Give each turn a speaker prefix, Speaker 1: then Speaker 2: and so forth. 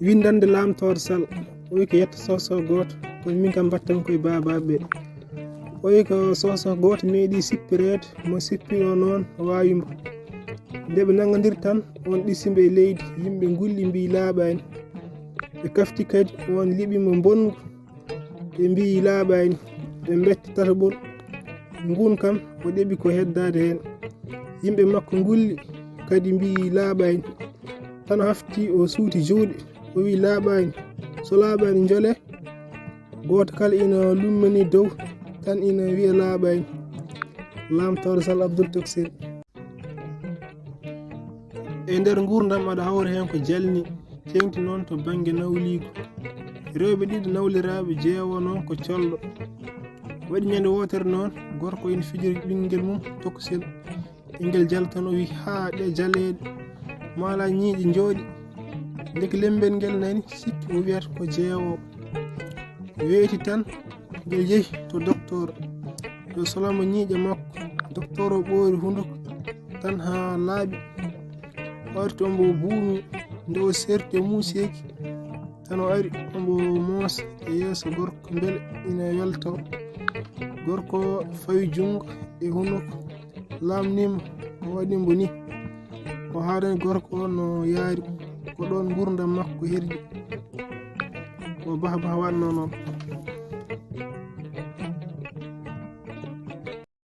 Speaker 1: windande lamtorde Sall o wi ko yetta soso goto kono min kam battam koye babaɓe o wi ko soso goto meeɗi sippirede mo sippi o noon wawimo nde ɓe nangodir tan on ɗisimɓe e leydi yimɓe gulli mbi laaɓani ɓe kafti kadi on liɓimo bongu ɓe mbi laaɓani ɓe betti tataɓol ngun kam o ɗeɓi ko heddade hen yimɓe makko gulli kadi mbi laaɓani tan hafti o suuti juuɗe o wi laaɓani so laaɓani jole goto kala ina lummani dow tan ina wiya laaɓani lamtorde Sall Abdoul Toksel e nder gurdam aɗa hawra hen ko jalni tengti noon to banggue nawligo rewɓe ɗiɗo nawliraɓe jeewo noon ko colɗo waɗi ñande wotere noon gorko ina fijiri ɓinguel mum Toksel ɓinguel jala tan o wi ha ɗe jaleɗe mala ñiiƴe jooɗi deke lembel ngel nani sikki o wiyata ko jeewo weeti tan ngel yeehi to docteur yo solamo ñiiƴe makko docteur o ɓoori hunduko tan ha laaɓi o arti ombo buumi nde o serti muuseeki tan o ari ombo moosa e yeeso gorko beele ina weltaw gorko fawi jungo e hunduko lamnimo o waɗimbo ni o haadani gorko o no yaari ko ɗon gurdam makko herdi o baha wanno noon